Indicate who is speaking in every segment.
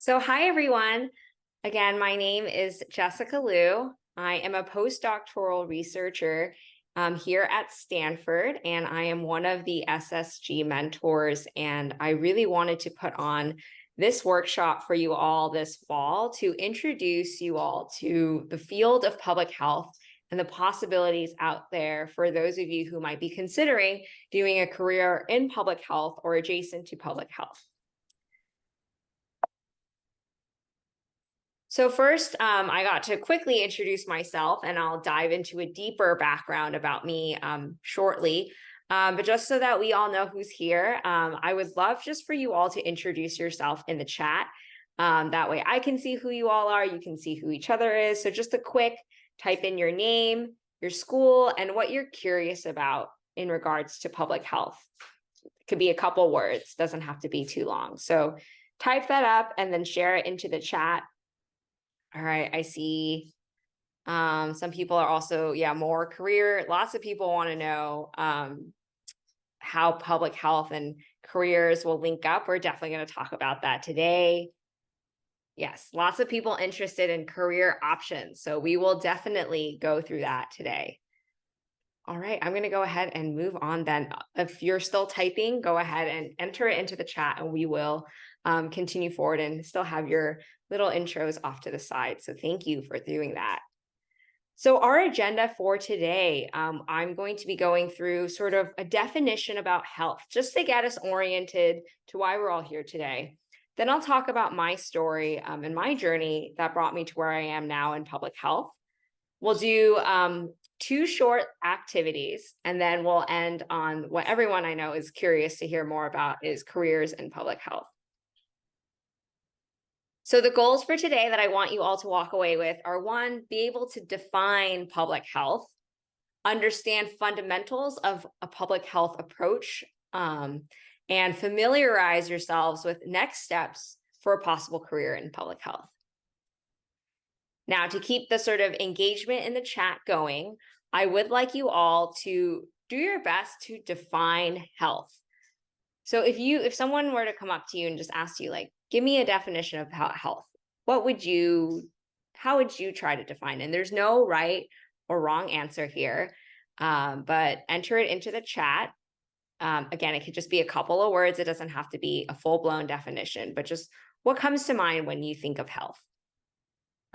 Speaker 1: So hi, everyone. Again, my name is Jessica Liu. I am a postdoctoral researcher here at Stanford, and I am one of the SSG mentors. And I really wanted to put on this workshop for you all this fall to introduce you all to the field of public health and the possibilities out there for those of you who might be considering doing a career in public health or adjacent to public health. So first, I got to quickly introduce myself, and I'll dive into a deeper background about me shortly. But just so that we all know who's here, I would love just for you all to introduce yourself in the chat. That way I can see who you all are, you can see who each other is. So just a quick type in your name, your school, and what you're curious about in regards to public health. It could be a couple words, doesn't have to be too long. So type that up and then share it into the chat. All right, I see some people are also, more career. Lots of people want to know how public health and careers will link up. We're definitely going to talk about that today. Yes, lots of people interested in career options. So we will definitely go through that today. All right, I'm going to go ahead and move on then. If you're still typing, go ahead and enter it into the chat and we will continue forward and still have your little intros off to the side. So thank you for doing that. So our agenda for today, I'm going to be going through sort of a definition about health, just to get us oriented to why we're all here today. Then I'll talk about my story and my journey that brought me to where I am now in public health. We'll do 2 short activities, and then we'll end on what everyone I know is curious to hear more about is careers in public health. So the goals for today that I want you all to walk away with are 1, be able to define public health, understand fundamentals of a public health approach, and familiarize yourselves with next steps for a possible career in public health. Now, to keep the sort of engagement in the chat going, I would like you all to do your best to define health. So if someone were to come up to you and just ask you, like, give me a definition of health, how would you try to define it? And there's no right or wrong answer here, but enter it into the chat. Again, it could just be a couple of words. It doesn't have to be a full-blown definition, but just what comes to mind when you think of health.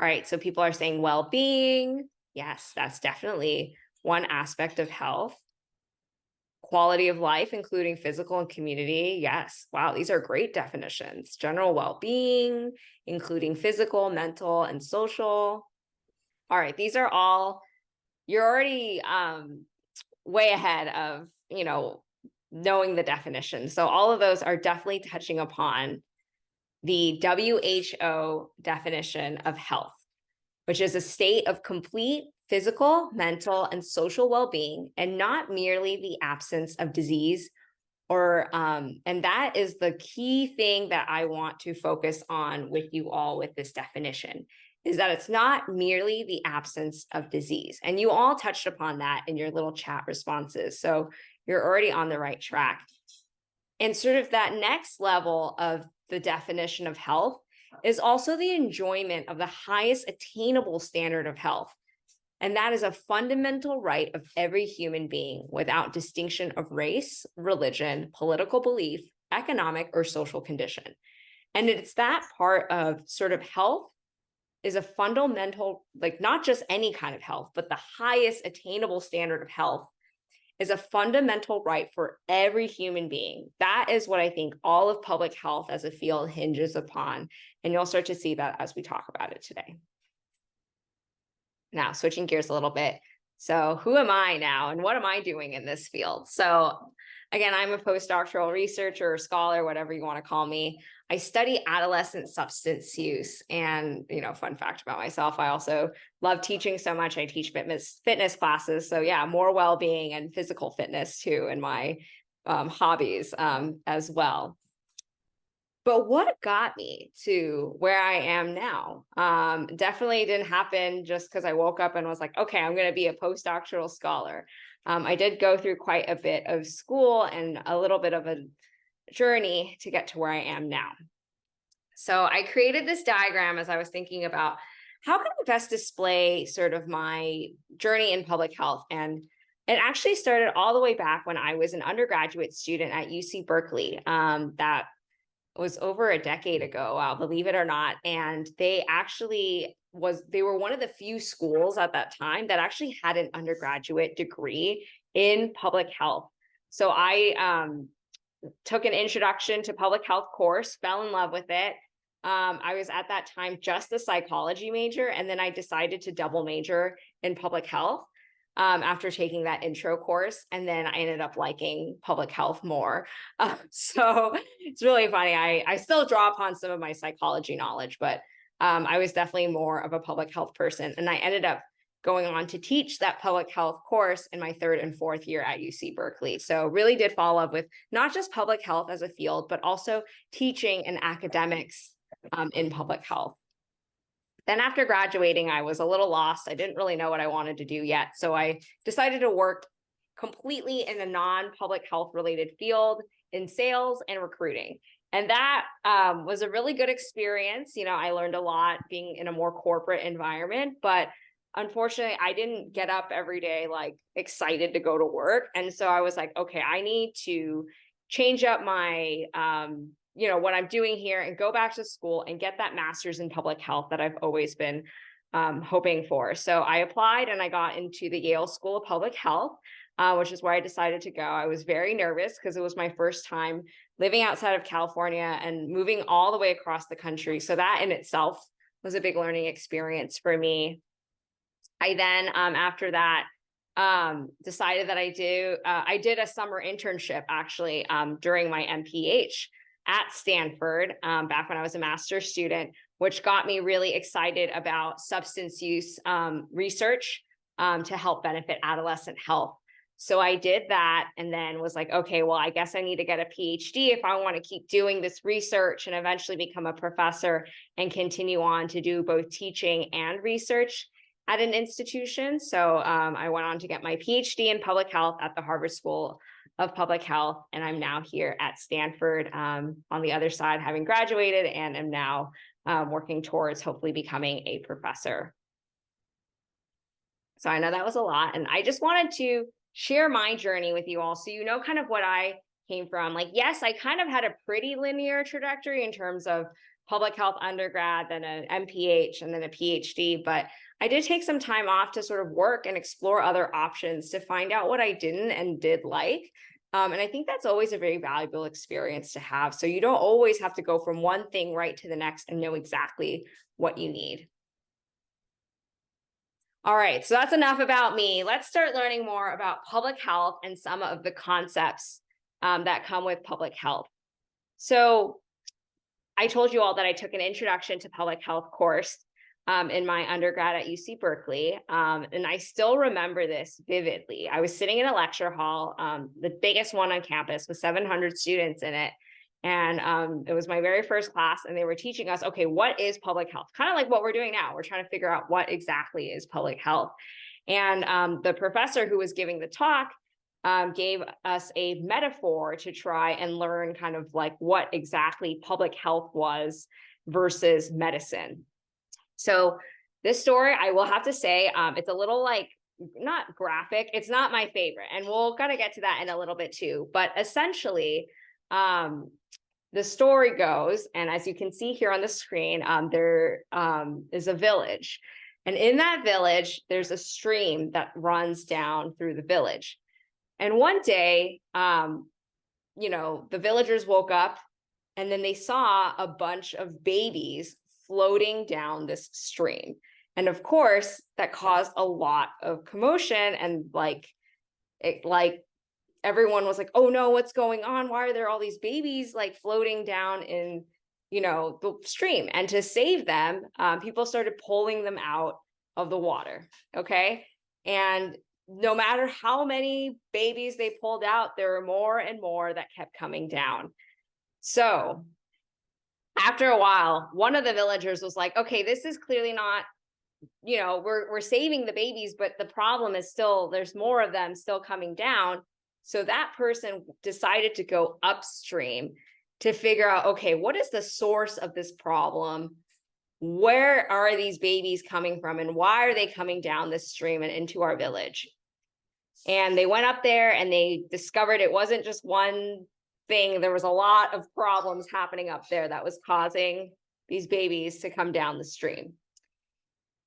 Speaker 1: All right, so people are saying well-being. Yes, that's definitely one aspect of health. Quality of life, including physical and community. Yes, wow, these are great definitions. General well-being, including physical, mental, and social. All right, these are all, you're already way ahead of, knowing the definition. So all of those are definitely touching upon the WHO definition of health, which is a state of complete physical, mental, and social well-being, and not merely the absence of disease and that is the key thing that I want to focus on with you all with this definition, is that it's not merely the absence of disease. And you all touched upon that in your little chat responses. So you're already on the right track. And sort of that next level of the definition of health is also the enjoyment of the highest attainable standard of health. And that is a fundamental right of every human being without distinction of race, religion, political belief, economic, or social condition. And it's that part of sort of health is a fundamental, like not just any kind of health, but the highest attainable standard of health is a fundamental right for every human being. That is what I think all of public health as a field hinges upon. And you'll start to see that as we talk about it today. Now, switching gears a little bit. So who am I now and what am I doing in this field? So again, I'm a postdoctoral researcher or scholar, whatever you want to call me. I study adolescent substance use. And, fun fact about myself, I also love teaching so much. I teach fitness classes. So yeah, more well-being and physical fitness too in my hobbies as well. But what got me to where I am now? Definitely didn't happen just because I woke up and was like, okay, I'm going to be a postdoctoral scholar. I did go through quite a bit of school and a little bit of a journey to get to where I am now. So I created this diagram as I was thinking about how can I best display sort of my journey in public health. And it actually started all the way back when I was an undergraduate student at UC Berkeley. That was over a decade ago, wow, believe it or not. And they were one of the few schools at that time that actually had an undergraduate degree in public health. So I took an introduction to public health course, fell in love with it. I was at that time just a psychology major, and then I decided to double major in public health after taking that intro course. And then I ended up liking public health more. So it's really funny. I still draw upon some of my psychology knowledge, but I was definitely more of a public health person. And I ended up going on to teach that public health course in my third and fourth year at UC Berkeley. So really did fall in love with not just public health as a field, but also teaching and academics in public health. Then after graduating, I was a little lost. I didn't really know what I wanted to do yet. So I decided to work completely in a non-public health related field in sales and recruiting. And that was a really good experience. You know, I learned a lot being in a more corporate environment, but unfortunately, I didn't get up every day like excited to go to work. And so I was like, okay, I need to change up my what I'm doing here and go back to school and get that master's in public health that I've always been hoping for. So I applied and I got into the Yale School of Public Health, which is where I decided to go. I was very nervous because it was my first time living outside of California and moving all the way across the country. So that in itself was a big learning experience for me. I then, after that, decided that I did a summer internship actually during my MPH at Stanford back when I was a master's student, which got me really excited about substance use research to help benefit adolescent health. So I did that and then was like, okay, well, I guess I need to get a PhD if I want to keep doing this research and eventually become a professor and continue on to do both teaching and research at an institution. So I went on to get my PhD in public health at the Harvard School of Public Health. And I'm now here at Stanford on the other side, having graduated, and am now working towards hopefully becoming a professor. So I know that was a lot. And I just wanted to share my journey with you all so you know kind of what I came from. Like, yes, I kind of had a pretty linear trajectory in terms of public health undergrad, then an MPH, and then a PhD. But I did take some time off to sort of work and explore other options to find out what I didn't and did like. And I think that's always a very valuable experience to have. So you don't always have to go from one thing right to the next and know exactly what you need. All right, so that's enough about me. Let's start learning more about public health and some of the concepts that come with public health. So I told you all that I took an introduction to public health course in my undergrad at UC Berkeley. And I still remember this vividly. I was sitting in a lecture hall, the biggest one on campus with 700 students in it. And it was my very first class, and they were teaching us, okay, what is public health? Kind of like what we're doing now. We're trying to figure out what exactly is public health. And the professor who was giving the talk gave us a metaphor to try and learn kind of like what exactly public health was versus medicine. So this story, I will have to say, it's a little like, not graphic. It's not my favorite. And we'll kind of get to that in a little bit too. But essentially, the story goes, and as you can see here on the screen, there is a village. And in that village, there's a stream that runs down through the village. And one day, the villagers woke up and then they saw a bunch of babies floating down this stream. And of course, that caused a lot of commotion and everyone was like, oh no, what's going on? Why are there all these babies like floating down in, the stream? And to save them, people started pulling them out of the water. Okay. And no matter how many babies they pulled out, there were more and more that kept coming down. So after a while, one of the villagers was like, okay, this is clearly not, we're saving the babies, but the problem is still, there's more of them still coming down. So that person decided to go upstream to figure out, okay, what is the source of this problem? Where are these babies coming from, and why are they coming down this stream and into our village? And they went up there and they discovered it wasn't just one thing. There was a lot of problems happening up there that was causing these babies to come down the stream.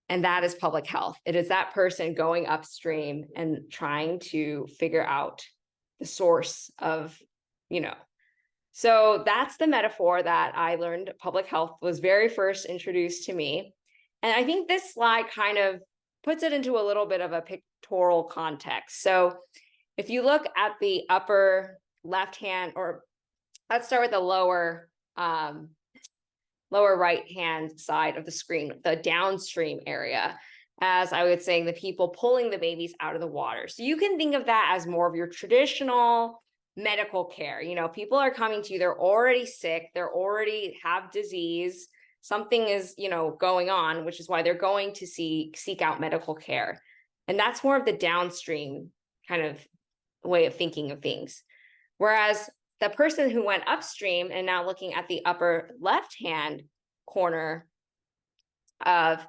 Speaker 1: And that is public health. It is that person going upstream and trying to figure out the source of, So that's the metaphor that I learned public health was very first introduced to me. And I think this slide kind of puts it into a little bit of a pictorial context. So if you look at the upper left hand, or let's start with the lower right hand side of the screen, the downstream area, as I was saying, the people pulling the babies out of the water. So you can think of that as more of your traditional medical care. People are coming to you, they're already sick, they're already have disease, something is, going on, which is why they're going to seek out medical care. And that's more of the downstream kind of way of thinking of things. Whereas the person who went upstream and now looking at the upper left-hand corner of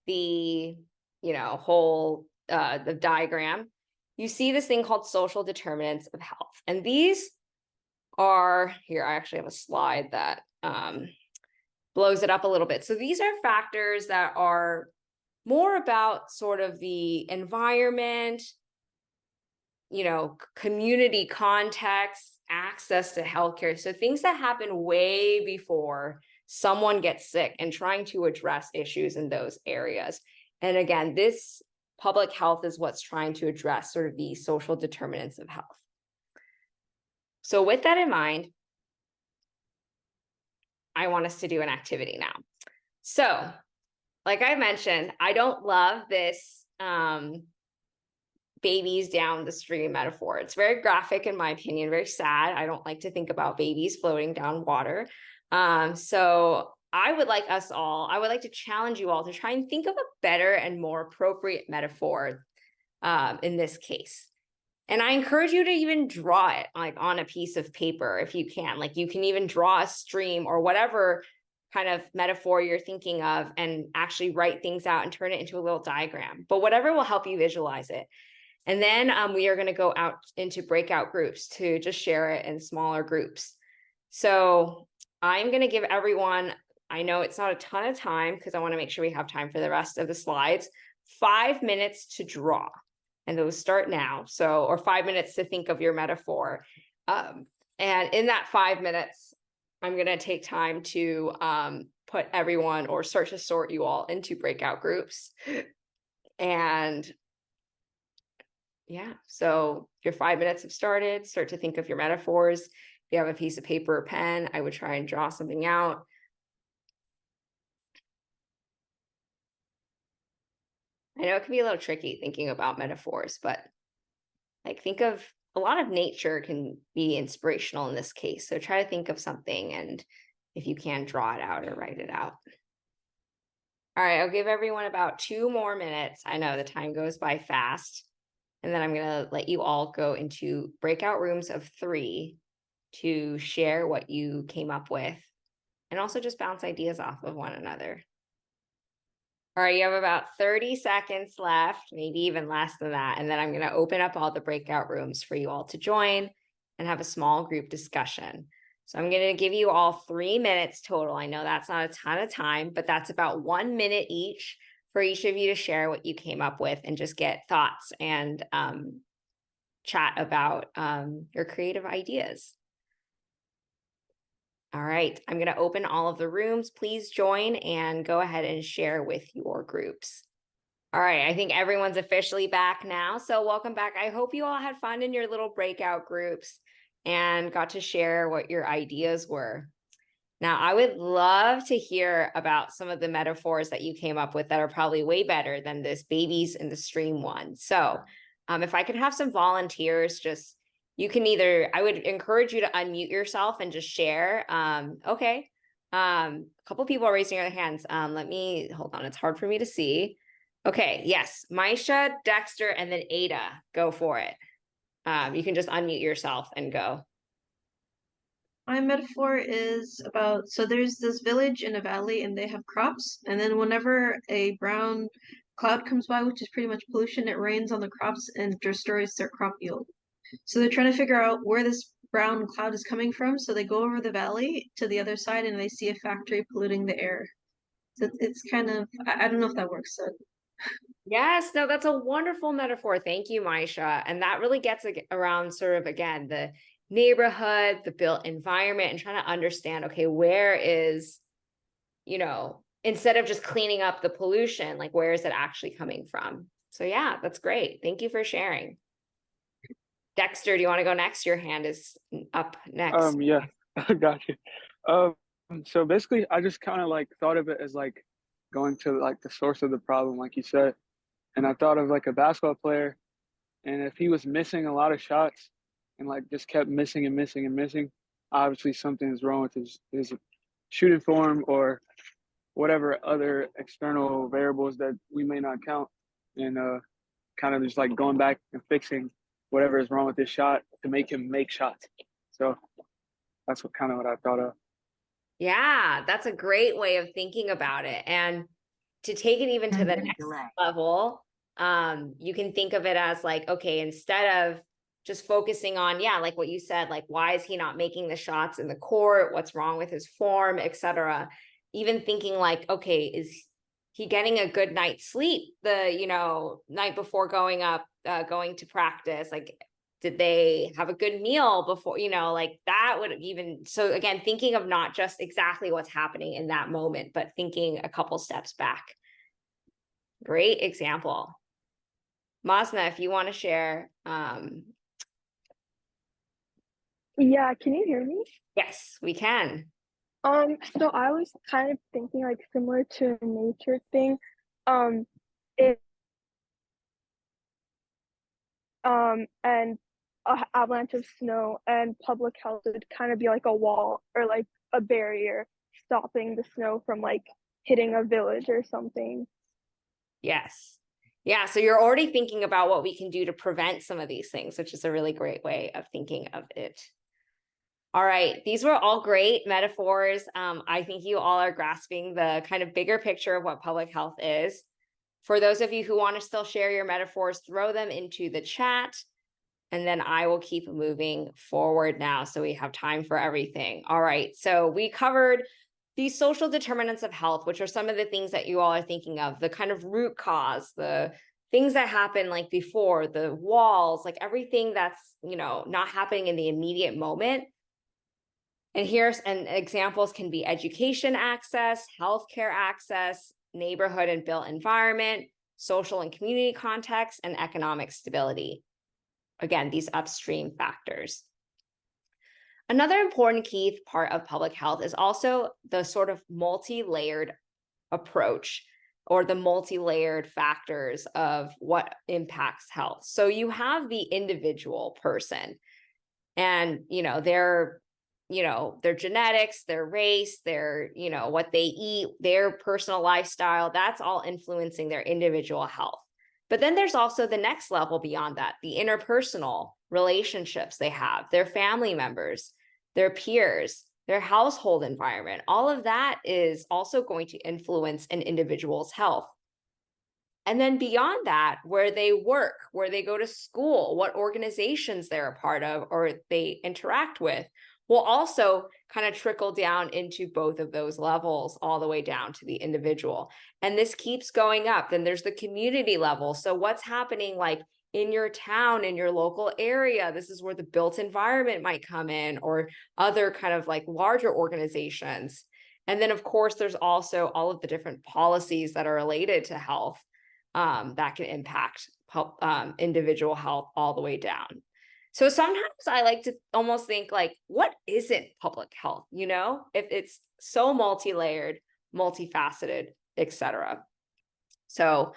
Speaker 1: the, whole, the diagram, you see this thing called social determinants of health. And these are, here, I actually have a slide that blows it up a little bit. So these are factors that are more about sort of the environment, community context, access to healthcare. So things that happen way before someone gets sick, and trying to address issues in those areas. And again, this public health is what's trying to address sort of the social determinants of health. So with that in mind, I want us to do an activity now. So like I mentioned, I don't love this babies down the stream metaphor. It's very graphic, in my opinion, very sad. I don't like to think about babies floating down water. So I would like to challenge you all to try and think of a better and more appropriate metaphor in this case. And I encourage you to even draw it like on a piece of paper if you can. Like you can even draw a stream or whatever kind of metaphor you're thinking of and actually write things out and turn it into a little diagram. But whatever will help you visualize it. And then we are going to go out into breakout groups to just share it in smaller groups. So I'm going to give everyone, I know it's not a ton of time because I want to make sure we have time for the rest of the slides, 5 minutes to draw. And those start now. So, or 5 minutes to think of your metaphor. And in that 5 minutes, I'm going to take time to put everyone or start to sort you all into breakout groups. And yeah, so your 5 minutes have started. Start to think of your metaphors. If you have a piece of paper or pen, I would try and draw something out. I know it can be a little tricky thinking about metaphors, but like think of a lot of nature can be inspirational in this case. So try to think of something, and if you can, draw it out or write it out. All right, I'll give everyone about 2 more minutes. I know the time goes by fast. And then I'm going to let you all go into breakout rooms of 3 to share what you came up with and also just bounce ideas off of one another. All right, you have about 30 seconds left, maybe even less than that. And then I'm going to open up all the breakout rooms for you all to join and have a small group discussion. So I'm going to give you all 3 minutes total. I know that's not a ton of time, but that's about 1 minute each for each of you to share what you came up with and just get thoughts and chat about your creative ideas. All right, I'm going to open all of the rooms. Please join and go ahead and share with your groups. All right, I think everyone's officially back now. So welcome back. I hope you all had fun in your little breakout groups and got to share what your ideas were. Now, I would love to hear about some of the metaphors that you came up with that are probably way better than this babies in the stream one. So if I could have some volunteers, you can either, I would encourage you to unmute yourself and just share. Okay. A couple people are raising their hands. Let me, hold on. It's hard for me to see. Okay. Yes. Maisha, Dexter, and then Ada. Go for it. You can just unmute yourself and go.
Speaker 2: My metaphor is about, so there's this village in a valley and they have crops, and then whenever a brown cloud comes by, which is pretty much pollution, it rains on the crops and destroys their crop yield. So they're trying to figure out where this brown cloud is coming from, so they go over the valley to the other side and they see a factory polluting the air. So it's kind of, I don't know if that works. So
Speaker 1: Yes, no, that's a wonderful metaphor. Thank you, Maisha. And that really gets around sort of, again, the neighborhood, the built environment, and trying to understand, okay, where is, instead of just cleaning up the pollution, like where is it actually coming from? So yeah, that's great. Thank you for sharing. Dexter, do you want to go next? Your hand is up next.
Speaker 3: Yeah, I got you. Um, so basically, I just kind of like thought of it as like going to like the source of the problem, like you said. And I thought of like a basketball player, and if he was missing a lot of shots and like just kept missing and missing and missing, obviously something is wrong with his shooting form or whatever other external variables that we may not count. And kind of just like going back and fixing whatever is wrong with his shot to make him make shots. So that's what I thought of.
Speaker 1: Yeah, that's a great way of thinking about it. And to take it even to the next level, you can think of it as like, okay, instead of just focusing on, yeah, like what you said, like, why is he not making the shots in the court? What's wrong with his form, etc. Even thinking like, okay, is he getting a good night's sleep the, night before going to practice? Like, did they have a good meal before, like that would even, so again, thinking of not just exactly what's happening in that moment, but thinking a couple steps back. Great example. Masna, if you want to share.
Speaker 4: Yeah, can you hear me?
Speaker 1: Yes, we can.
Speaker 4: So I was kind of thinking like similar to a nature thing. It and a avalanche of snow and public health would kind of be like a wall or like a barrier stopping the snow from like hitting a village or something.
Speaker 1: Yes. Yeah, so you're already thinking about what we can do to prevent some of these things, which is a really great way of thinking of it. All right, these were all great metaphors. I think you all are grasping the kind of bigger picture of what public health is. For those of you who want to still share your metaphors, throw them into the chat, and then I will keep moving forward now so we have time for everything. All right, so we covered these social determinants of health, which are some of the things that you all are thinking of, the kind of root cause, the things that happen like before, the walls, like everything that's, not happening in the immediate moment. And examples can be education access, healthcare access, neighborhood and built environment, social and community context, and economic stability. Again, these upstream factors. Another important key part of public health is also the sort of multi-layered approach or the multi-layered factors of what impacts health. So you have the individual person and, their genetics, their race, their, what they eat, their personal lifestyle, that's all influencing their individual health. But then there's also the next level beyond that, the interpersonal relationships they have, their family members, their peers, their household environment. All of that is also going to influence an individual's health. And then beyond that, where they work, where they go to school, what organizations they're a part of or they interact with, will also kind of trickle down into both of those levels all the way down to the individual. And this keeps going up. Then there's the community level. So what's happening like in your town, in your local area? This is where the built environment might come in, or other kind of like larger organizations. And then of course, there's also all of the different policies that are related to health that can impact individual health all the way down. So sometimes I like to almost think like, what isn't public health? If it's so multi-layered, multifaceted, etc. So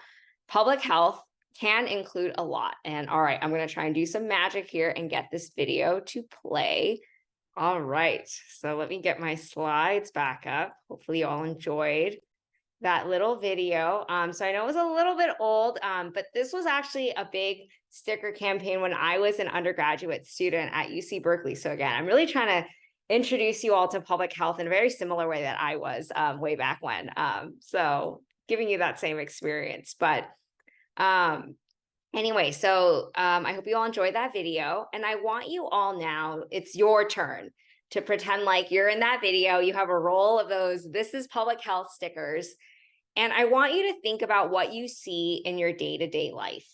Speaker 1: public health can include a lot. And all right, I'm going to try and do some magic here and get this video to play. All right, so let me get my slides back up. Hopefully you all enjoyed that little video. So I know it was a little bit old, but this was actually a big sticker campaign when I was an undergraduate student at UC Berkeley. So again, I'm really trying to introduce you all to public health in a very similar way that I was way back when. So giving you that same experience. But anyway, so I hope you all enjoyed that video. And I want you all now, it's your turn to pretend like you're in that video. You have a roll of those "This is public health" stickers. And I want you to think about what you see in your day-to-day life.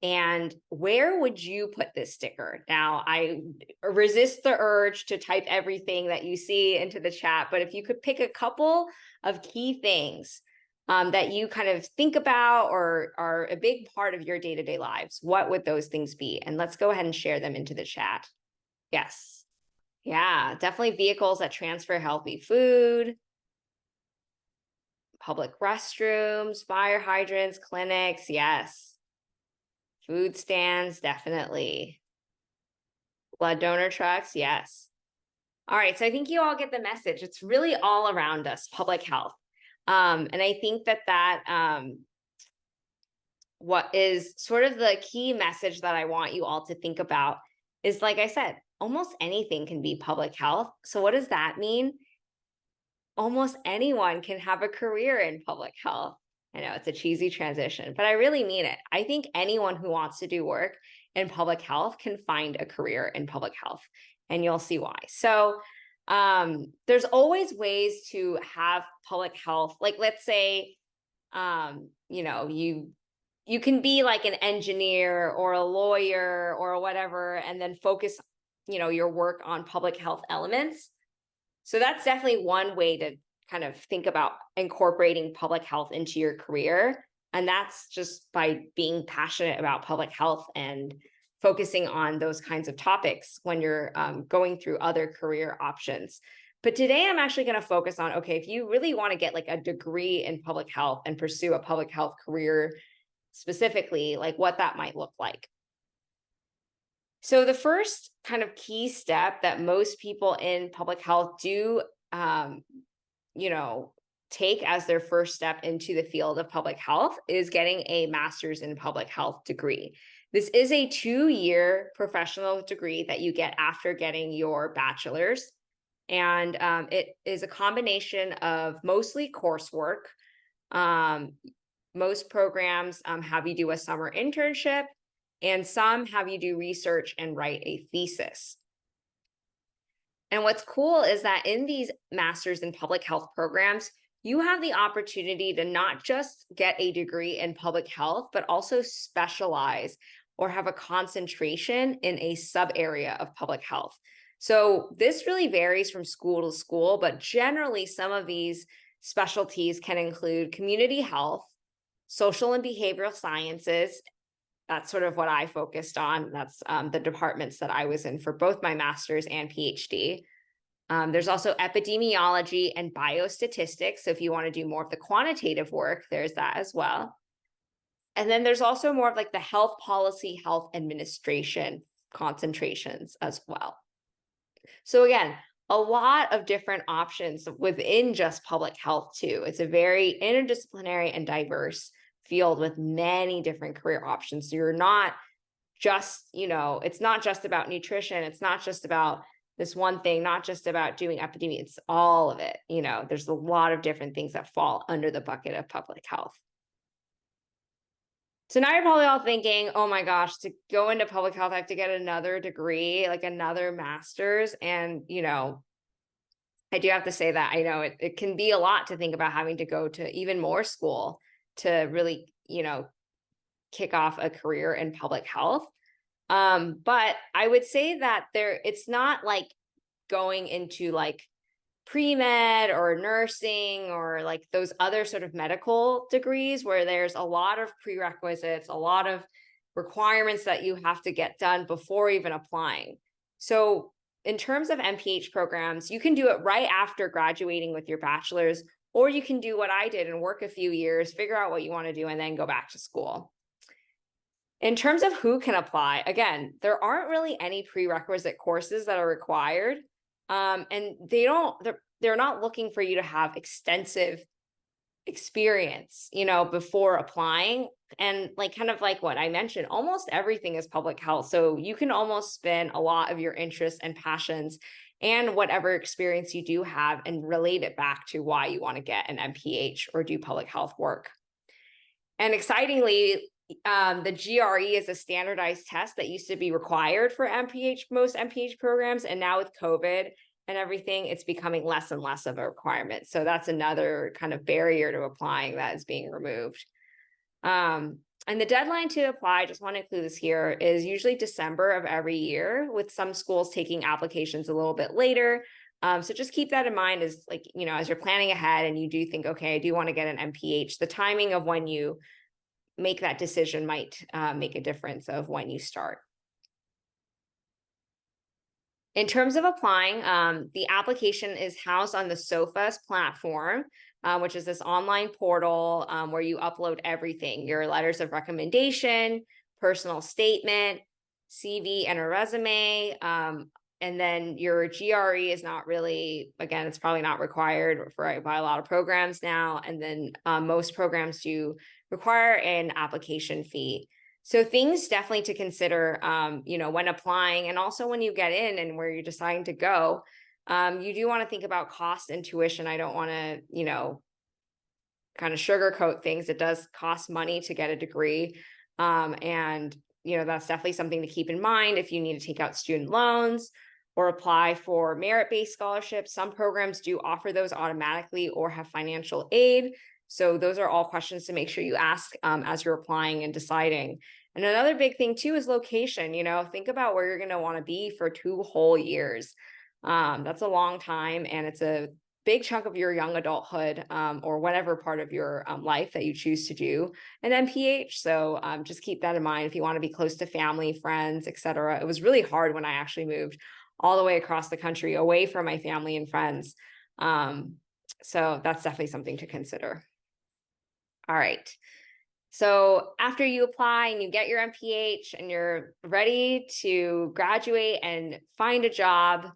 Speaker 1: And where would you put this sticker? Now, I resist the urge to type everything that you see into the chat, but if you could pick a couple of key things that you kind of think about or are a big part of your day-to-day lives, what would those things be? And let's go ahead and share them into the chat. Yes. Yeah, definitely vehicles that transfer healthy food, public restrooms, fire hydrants, clinics. Yes. Food stands, definitely. Blood donor trucks, yes. All right, so I think you all get the message. It's really all around us, public health. And I think that what is sort of the key message that I want you all to think about is, like I said, almost anything can be public health. So what does that mean? Almost anyone can have a career in public health. I know it's a cheesy transition, but I really mean it. I think anyone who wants to do work in public health can find a career in public health, and you'll see why. So there's always ways to have public health. Like, let's say, you know, you can be like an engineer or a lawyer or whatever, and then focus, you know, your work on public health elements. So that's definitely one way to kind of think about incorporating public health into your career. And that's just by being passionate about public health and focusing on those kinds of topics when you're going through other career options. But today I'm actually going to focus on, okay, if you really want to get like a degree in public health and pursue a public health career specifically, like what that might look like. So the first kind of key step that most people in public health do, you know, take as their first step into the field of public health is getting a master's in public health degree. This is a 2-year professional degree that you get after getting your bachelor's. And it is a combination of mostly coursework. Most programs have you do a summer internship, and some have you do research and write a thesis. And what's cool is that in these masters in public health programs, you have the opportunity to not just get a degree in public health, but also specialize or have a concentration in a sub area of public health. So this really varies from school to school, but generally some of these specialties can include community health, social and behavioral sciences. That's sort of what I focused on. That's the departments that I was in for both my master's and PhD. There's also epidemiology and biostatistics. So if you want to do more of the quantitative work, there's that as well. And then there's also more of like the health policy, health administration concentrations as well. So again, a lot of different options within just public health too. It's a very interdisciplinary and diverse field with many different career options. So you're not just, you know, it's not just about nutrition. It's not just about this one thing, not just about doing epidemiology. It's all of it. You know, there's a lot of different things that fall under the bucket of public health. So now you're probably all thinking, oh my gosh, to go into public health, I have to get another degree, like another master's. And, you know, I do have to say that I know it can be a lot to think about having to go to even more school to really, you know, kick off a career in public health. But I would say that it's not like going into like pre-med or nursing or like those other sort of medical degrees where there's a lot of prerequisites, a lot of requirements that you have to get done before even applying. So in terms of MPH programs, you can do it right after graduating with your bachelor's, or you can do what I did and work a few years, figure out what you want to do, and then go back to school. In terms of who can apply, again, there aren't really any prerequisite courses that are required. And they're not looking for you to have extensive experience, you know, before applying. And like kind of like what I mentioned, almost everything is public health. So you can almost spin a lot of your interests and passions and whatever experience you do have and relate it back to why you want to get an MPH or do public health work. And excitingly, the GRE is a standardized test that used to be required for most MPH programs. And now with COVID and everything, it's becoming less and less of a requirement. So that's another kind of barrier to applying that is being removed. And the deadline to apply, I just want to include this here, is usually December of every year, with some schools taking applications a little bit later. So just keep that in mind as like, you know, as you're planning ahead and you do think, okay, I do want to get an MPH, the timing of when you make that decision might make a difference of when you start. In terms of applying, the application is housed on the SOFAS platform, which is this online portal where you upload everything, your letters of recommendation, personal statement, CV and a resume. And then your GRE is not really, again, it's probably not required by a lot of programs now. And then most programs do require an application fee. So things definitely to consider, you know, when applying and also when you get in and where you're deciding to go, you do want to think about cost and tuition. I don't want to, you know, kind of sugarcoat things. It does cost money to get a degree. And, you know, that's definitely something to keep in mind if you need to take out student loans or apply for merit-based scholarships. Some programs do offer those automatically or have financial aid. So those are all questions to make sure you ask as you're applying and deciding. And another big thing too is location. You know, think about where you're going to want to be for 2 whole years. That's a long time, and it's a big chunk of your young adulthood or whatever part of your life that you choose to do an MPH. So just keep that in mind if you want to be close to family, friends, etc. It was really hard when I actually moved all the way across the country away from my family and friends. So that's definitely something to consider. All right. So after you apply and you get your MPH and you're ready to graduate and find a job,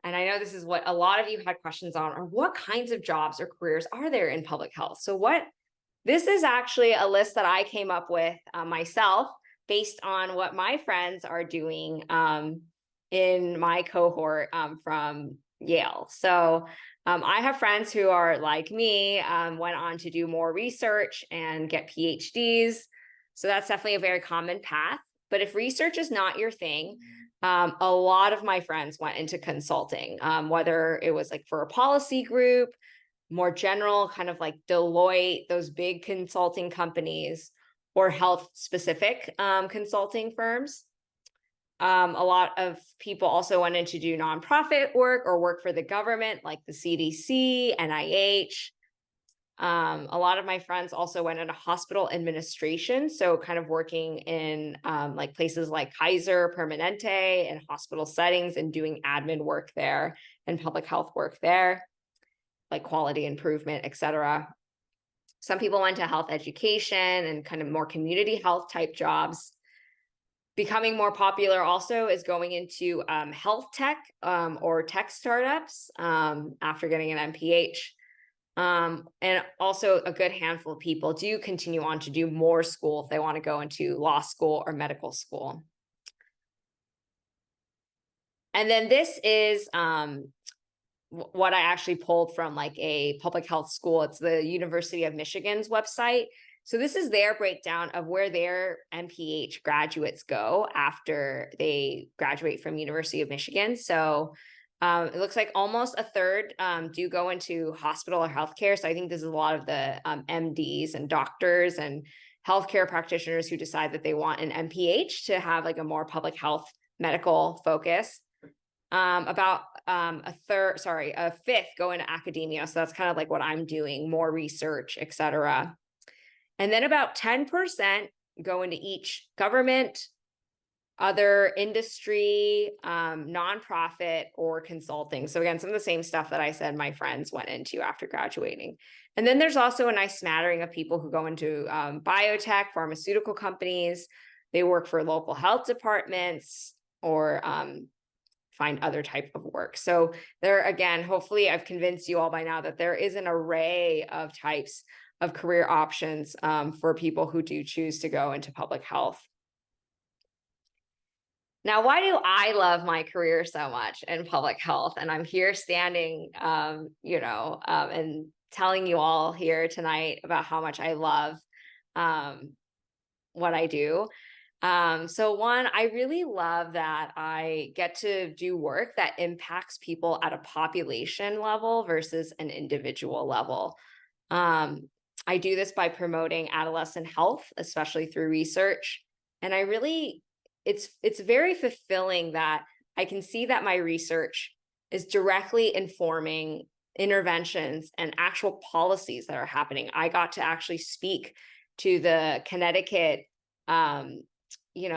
Speaker 1: and I know this is what a lot of you had questions on, or what kinds of jobs or careers are there in public health? So this is actually a list that I came up with myself based on what my friends are doing in my cohort from Yale. So I have friends who are like me, went on to do more research and get PhDs. So that's definitely a very common path. But if research is not your thing, a lot of my friends went into consulting, whether it was like for a policy group, more general, kind of like Deloitte, those big consulting companies, or health specific consulting firms. A lot of people also went in to do nonprofit work or work for the government, like the CDC, NIH. A lot of my friends also went into hospital administration, so kind of working in like places like Kaiser Permanente and hospital settings and doing admin work there and public health work there, like quality improvement, etc. Some people went to health education and kind of more community health type jobs. Becoming more popular also is going into health tech or tech startups after getting an MPH. And also a good handful of people do continue on to do more school if they want to go into law school or medical school. And then this is what I actually pulled from like a public health school. It's the University of Michigan's website. So this is their breakdown of where their MPH graduates go after they graduate from University of Michigan. So it looks like almost a third do go into hospital or healthcare. So I think this is a lot of the MDs and doctors and healthcare practitioners who decide that they want an MPH to have like a more public health medical focus. About a fifth go into academia. So that's kind of like what I'm doing, more research, etc. And then about 10% go into each government, other industry, nonprofit, or consulting. So again, some of the same stuff that I said my friends went into after graduating. And then there's also a nice smattering of people who go into biotech, pharmaceutical companies. They work for local health departments or find other type of work. So there, again, hopefully I've convinced you all by now that there is an array of types of career options for people who do choose to go into public health. Now, why do I love my career so much in public health? And I'm here standing, and telling you all here tonight about how much I love what I do. So one, I really love that I get to do work that impacts people at a population level versus an individual level. I do this by promoting adolescent health, especially through research. And I really, it's very fulfilling that I can see that my research is directly informing interventions and actual policies that are happening. I got to actually speak to the Connecticut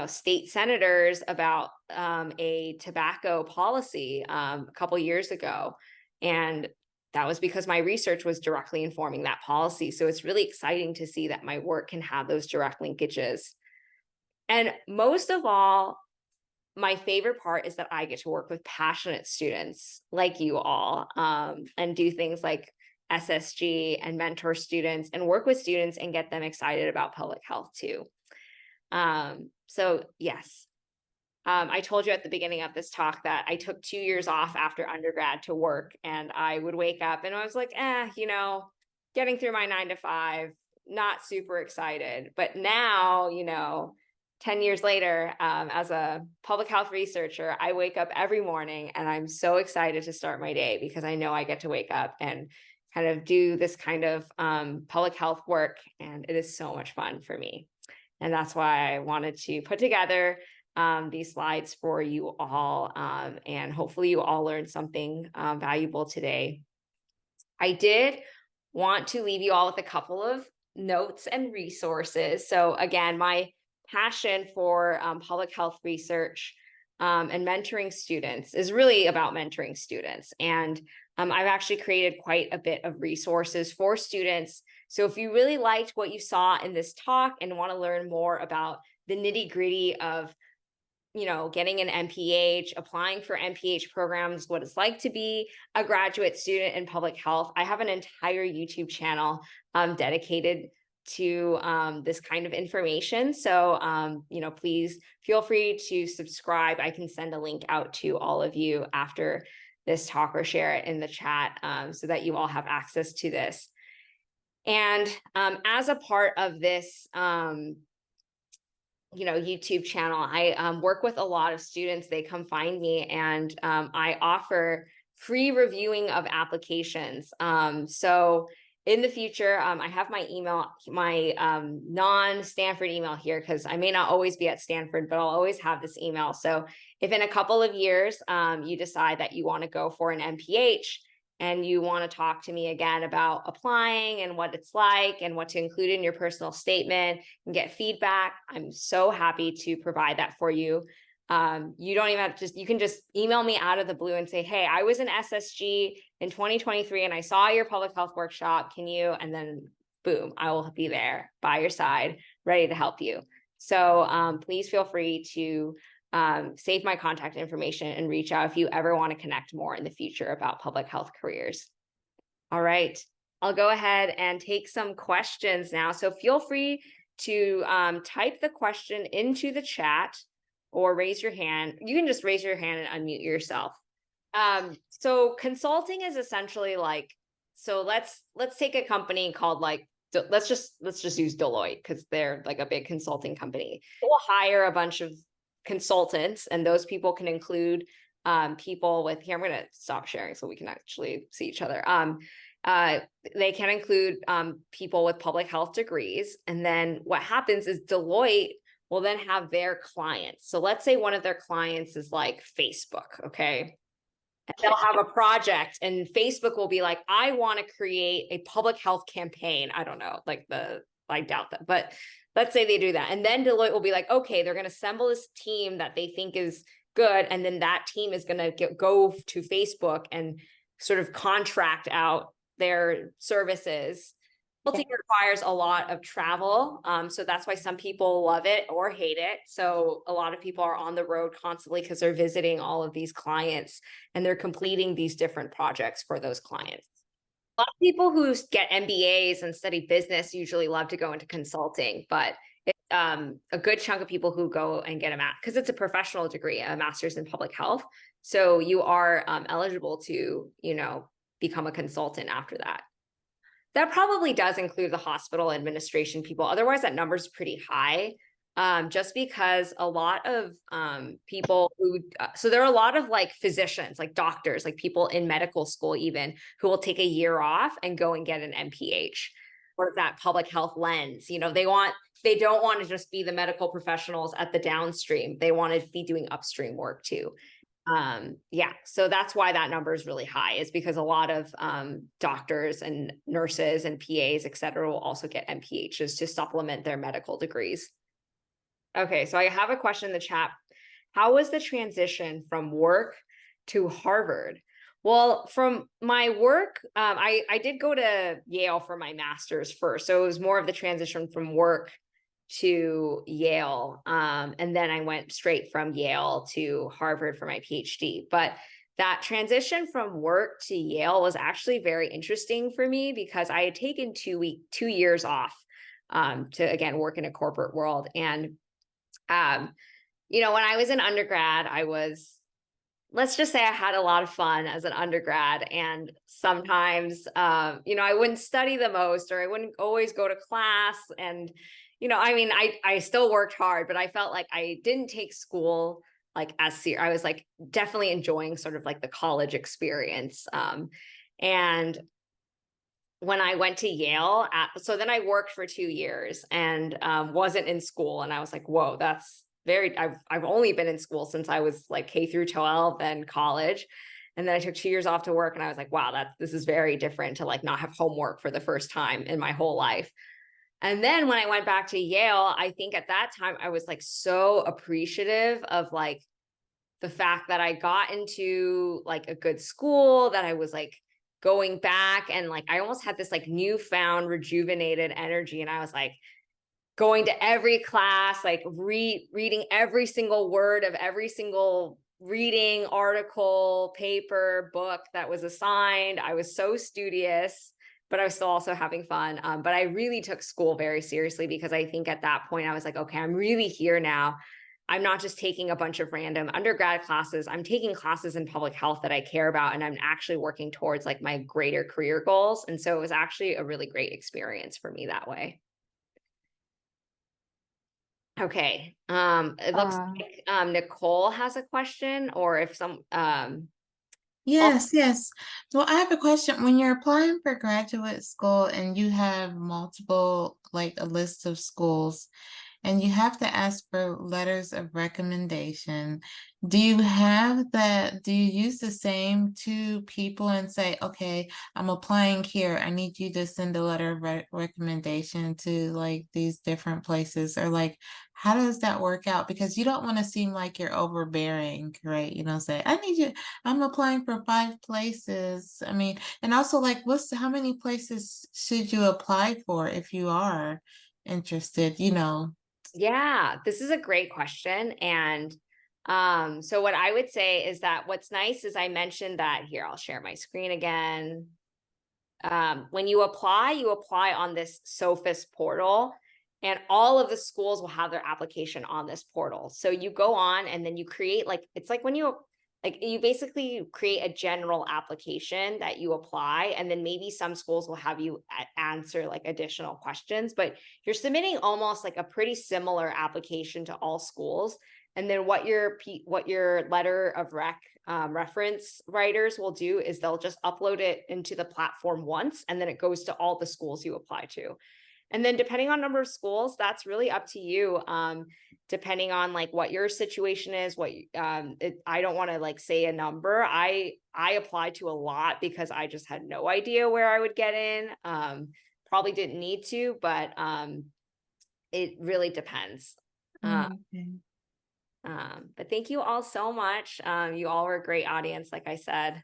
Speaker 1: state senators about a tobacco policy a couple years ago. And that was because my research was directly informing that policy. So it's really exciting to see that my work can have those direct linkages. And most of all, my favorite part is that I get to work with passionate students like you all, and do things like SSG and mentor students and work with students and get them excited about public health too. So yes, I told you at the beginning of this talk that I took 2 years off after undergrad to work, and I would wake up and I was like, getting through my 9 to 5, not super excited. But now, 10 years later, as a public health researcher, I wake up every morning and I'm so excited to start my day because I know I get to wake up and kind of do this kind of public health work, and it is so much fun for me. And that's why I wanted to put together these slides for you all, and hopefully you all learned something valuable today. I did want to leave you all with a couple of notes and resources. So again, my passion for public health research and mentoring students is really about mentoring students. And I've actually created quite a bit of resources for students. So if you really liked what you saw in this talk and want to learn more about the nitty-gritty of getting an MPH, applying for MPH programs, what it's like to be a graduate student in public health, I have an entire YouTube channel dedicated to this kind of information. So, please feel free to subscribe. I can send a link out to all of you after this talk or share it in the chat so that you all have access to this. And as a part of this, YouTube channel, I work with a lot of students. They come find me, and I offer free reviewing of applications. So in the future, I have my email, my non-Stanford email here, because I may not always be at Stanford, but I'll always have this email. So if in a couple of years you decide that you want to go for an MPH and you want to talk to me again about applying and what it's like and what to include in your personal statement and get feedback, I'm so happy to provide that for you. You don't even have to you can just email me out of the blue and say, hey, I was in SSG in 2023 and I saw your public health workshop. Can you? And then boom, I will be there by your side, ready to help you. So please feel free to save my contact information and reach out if you ever want to connect more in the future about public health careers. All right, I'll go ahead and take some questions now. So feel free to type the question into the chat or raise your hand. You can just raise your hand and unmute yourself. So consulting is essentially like, so let's take a company called let's just use Deloitte because they're like a big consulting company. We'll hire a bunch of consultants, and those people can include people with, here, I'm going to stop sharing so we can actually see each other. They can include people with public health degrees. And then what happens is Deloitte will then have their clients. So let's say one of their clients is like Facebook, okay? And they'll have a project and Facebook will be like, I want to create a public health campaign. I don't know, I doubt that, but let's say they do that. And then Deloitte will be like, okay, they're going to assemble this team that they think is good. And then that team is going to go to Facebook and sort of contract out their services. Consulting requires a lot of travel. So that's why some people love it or hate it. So a lot of people are on the road constantly because they're visiting all of these clients and they're completing these different projects for those clients. lot of people who get MBAs and study business usually love to go into consulting, but it's a good chunk of people who go and get a because it's a professional degree, a master's in public health. So you are eligible to, become a consultant after that. That probably does include the hospital administration people. Otherwise, that number's pretty high. Just because a lot of people who, so there are a lot of like physicians, like doctors, like people in medical school even, who will take a year off and go and get an MPH or that public health lens. They don't want to just be the medical professionals at the downstream. They want to be doing upstream work too. So that's why that number is really high, is because a lot of doctors and nurses and PAs, et cetera, will also get MPHs to supplement their medical degrees. Okay, so I have a question in the chat. How was the transition from work to Harvard? Well, from my work, I did go to Yale for my master's first. So it was more of the transition from work to Yale. And then I went straight from Yale to Harvard for my PhD. But that transition from work to Yale was actually very interesting for me because I had taken 2 years off to, again, work in a corporate world. And when I was in undergrad, let's just say I had a lot of fun as an undergrad. And sometimes, I wouldn't study the most, or I wouldn't always go to class. And, I still worked hard, but I felt like I didn't take school like as serious. I was like definitely enjoying sort of like the college experience. And when I went to Yale, so then I worked for 2 years and wasn't in school. And I was like, whoa, that's I've only been in school since I was like K through 12 and college. And then I took 2 years off to work and I was like, wow, this is very different to like not have homework for the first time in my whole life. And then when I went back to Yale, I think at that time I was like so appreciative of like the fact that I got into like a good school, that I was like going back and like I almost had this like newfound rejuvenated energy. And I was like going to every class, like reading every single word of every single reading, article, paper, book that was assigned. I was so studious, but I was still also having fun. But I really took school very seriously because I think at that point I was like, okay, I'm really here now. I'm not just taking a bunch of random undergrad classes. I'm taking classes in public health that I care about, and I'm actually working towards like my greater career goals. And so it was actually a really great experience for me that way. Okay. It looks like Nicole has a question, or if
Speaker 5: Yes. Well, I have a question. When you're applying for graduate school and you have multiple, like a list of schools, and you have to ask for letters of recommendation, do you use the same 2 people and say, okay, I'm applying here, I need you to send a letter of recommendation to like these different places? Or like, how does that work out? Because you don't want to seem like you're overbearing, right? Say, I'm applying for 5 places. I mean, and also like, how many places should you apply for if you are interested?
Speaker 1: Yeah, this is a great question. And so what I would say is that what's nice is I mentioned that here, I'll share my screen again. When you apply on this SOFIS portal, and all of the schools will have their application on this portal. So you go on and then you create it's like when you basically create a general application that you apply, and then maybe some schools will have you answer like additional questions, but you're submitting almost like a pretty similar application to all schools. And then what your letter of reference writers will do is they'll just upload it into the platform once, and then it goes to all the schools you apply to. And then depending on number of schools, that's really up to you. Depending on like what your situation is, I don't want to like say a number. I applied to a lot because I just had no idea where I would get in. Probably didn't need to, but it really depends. But thank you all so much. You all were a great audience, like I said.